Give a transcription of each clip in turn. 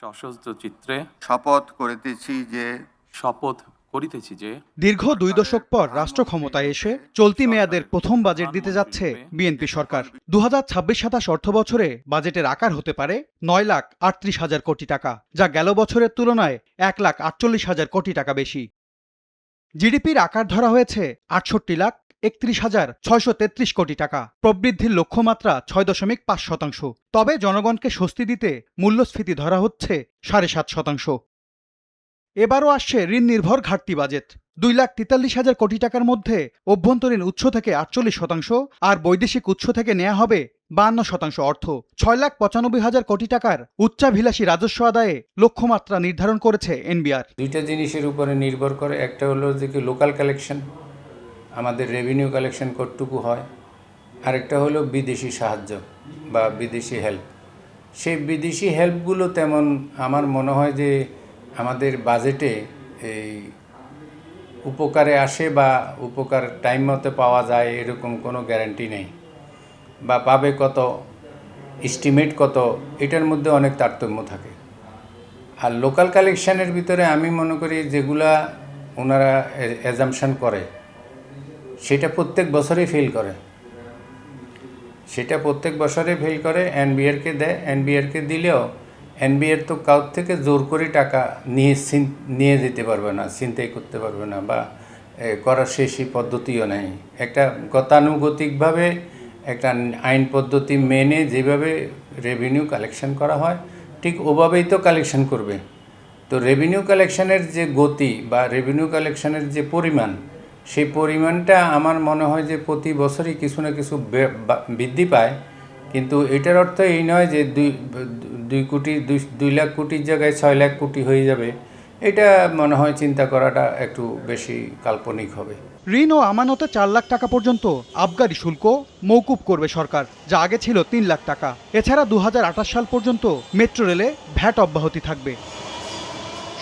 সশস্ত্র চিত্রে শপথ করিতেছি যে দীর্ঘ ২ দশক পর রাষ্ট্র ক্ষমতায় এসে চলতি মেয়াদের প্রথম বাজেট দিতে যাচ্ছে বিএনপি সরকার। ২০২৬-২৭ অর্থ বছরে বাজেটের আকার হতে পারে ৯,৩৮,০০০ কোটি টাকা, যা গেল বছরের তুলনায় ১,৪৮,০০০ কোটি টাকা বেশি। জিডিপির আকার ধরা হয়েছে ৬৮,৩১,৬৩৩ কোটি টাকা, প্রবৃদ্ধির লক্ষ্যমাত্রা ৬.৫%। তবে জনগণকে স্বস্তি দিতে মূল্যস্ফীতি ধরা হচ্ছে ৭.৫%। এবারও আসছে ঋণ নির্ভর ঘাটতি বাজেট। ২,৪৩,০০০ কোটি টাকার মধ্যে অভ্যন্তরীণ উৎস থেকে ৪৮% আর বৈদেশিক উৎস থেকে নেওয়া হবে ৫২% অর্থ। ৬,৯৫,০০০ কোটি টাকার উচ্চাভিলাষী রাজস্ব আদায়ে লক্ষ্যমাত্রা নির্ধারণ করেছে এনবিআর। দুইটা জিনিসের উপরে নির্ভর করে, একটা হলো যে কি লোকাল কালেকশন, আমাদের রেভিনিউ কালেকশন কতটুকু হয়, আরেকটা হলো বিদেশি সাহায্য বা বিদেশি হেল্প। সেই বিদেশি হেল্পগুলো তেমন আমার মনে হয় যে আমাদের বাজেটে এই উপকারে আসে বা উপকার টাইম মতো পাওয়া যায় এরকম কোনো গ্যারান্টি নেই, বা পাবে কত, এস্টিমেট কত, এটার মধ্যে অনেক তারতম্য থাকে। আর লোকাল কালেকশানের ভিতরে আমি মনে করি যেগুলা ওনারা অ্যাজাম্পশন করে সেটা প্রত্যেক বছরেই ফেল করে, এনবিআরকে দেয়। এনবিআরকে দিলেও এনবিআর তো কাউর থেকে জোর করে টাকা নিয়ে যেতে পারবে না, ছিনতাই করতে পারবে না, বা করার সেই পদ্ধতিও নেই। একটা গতানুগতিকভাবে একটা আইন পদ্ধতি মেনে যেভাবে রেভিনিউ কালেকশন করা হয় ঠিক ওভাবেই তো কালেকশন করবে। তো রেভিনিউ কালেকশনের যে গতি বা রেভিনিউ কালেকশনের যে পরিমাণ, সেই পরিমাণটা আমার মনে হয় যে প্রতি বছরই কিছু না কিছু বৃদ্ধি পায়। কিন্তু এটার অর্থ এই নয় যে 2 লাখ কোটির জায়গায় 6 লাখ কোটি হয়ে যাবে। এটা মনে হয় চিন্তা করাটা একটু বেশি কাল্পনিক হবে। ঋণ ও আমানতে ৪ লাখ টাকা পর্যন্ত আবগারি শুল্ক মওকুফ করবে সরকার, যা আগে ছিল ৩ লাখ টাকা। এছাড়া ২০২৮ সাল পর্যন্ত মেট্রো রেলে ভ্যাট অব্যাহতি থাকবে।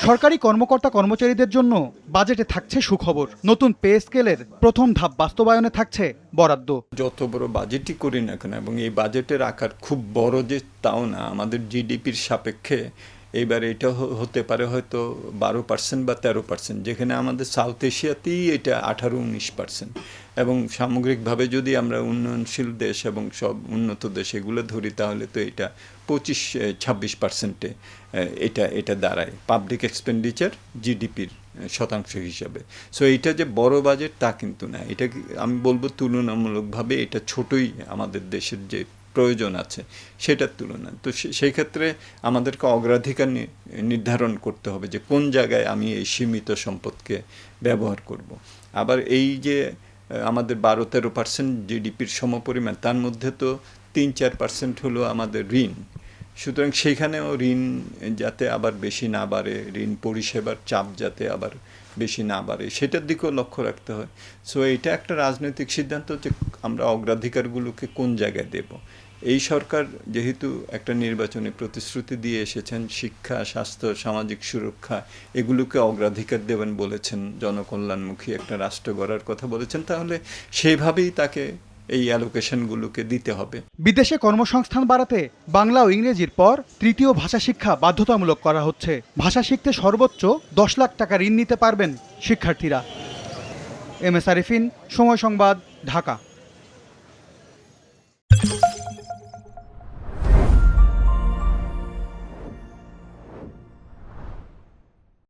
সরকারি কর্মকর্তা কর্মচারীদের জন্য বাজেটে থাকছে সুখবর। নতুন পে স্কেলের প্রথম ধাপ বাস্তবায়নে থাকছে বরাদ্দ। যত বড় বাজেটই করি না কেন, এবং এই বাজেটের আকার খুব বড় যে তাও না, আমাদের জিডিপির সাপেক্ষে এইবার এটা হতে পারে হয়তো 12% বা 13%, যেখানে আমাদের সাউথ এশিয়াতেই এটা 18-19%। এবং সামগ্রিকভাবে যদি আমরা উন্নয়নশীল দেশ এবং সব উন্নত দেশ এগুলো ধরি তাহলে তো এটা 25-26%-এ এটা দাঁড়ায় পাবলিক এক্সপেন্ডিচার জিডিপির শতাংশ হিসাবে। সো এইটা যে বড় বাজেট তা কিন্তু না, এটা আমি বলবো তুলনামূলকভাবে এটা ছোটই আমাদের দেশের যে প্রয়োজন আছে সেটার তুলনায়। তো সেই ক্ষেত্রে আমাদেরকে অগ্রাধিকার নির্ধারণ করতে হবে যে কোন জায়গায় আমি এই সীমিত সম্পদকে ব্যবহার করব। আবার এই যে আমাদের 12-13% জিডিপির সমপরিমাণ, তার মধ্যে তো 3-4% হলো আমাদের ঋণ। সুতরাং সেইখানেও ঋণ যাতে আবার বেশি না বাড়ে, ঋণ পরিষেবার চাপ যাতে আবার বেশি না বাড়ে, সেটার দিকেও লক্ষ্য রাখতে হয়। সো এটা একটা রাজনৈতিক সিদ্ধান্ত যে আমরা অগ্রাধিকারগুলোকে কোন জায়গায় দেব। এই সরকার যেহেতু একটা নির্বাচনী প্রতিশ্রুতি দিয়ে এসেছেন, শিক্ষা, স্বাস্থ্য, সামাজিক সুরক্ষা এগুলোকে অগ্রাধিকার দেবেন বলেছেন, জনকল্যাণমুখী একটা রাষ্ট্র গড়ার কথা বলেছেন, তাহলে সেইভাবেই তাকে এই অ্যালোকেশনগুলোকে দিতে হবে। বিদেশে কর্মসংস্থান বাড়াতে বাংলা ও ইংরেজির পর তৃতীয় ভাষা শিক্ষা বাধ্যতামূলক করা হচ্ছে। ভাষা শিখতে সর্বোচ্চ 10 লাখ টাকা ঋণ নিতে পারবেন শিক্ষার্থীরা। এম এস আরিফিন, সময় সংবাদ, ঢাকা।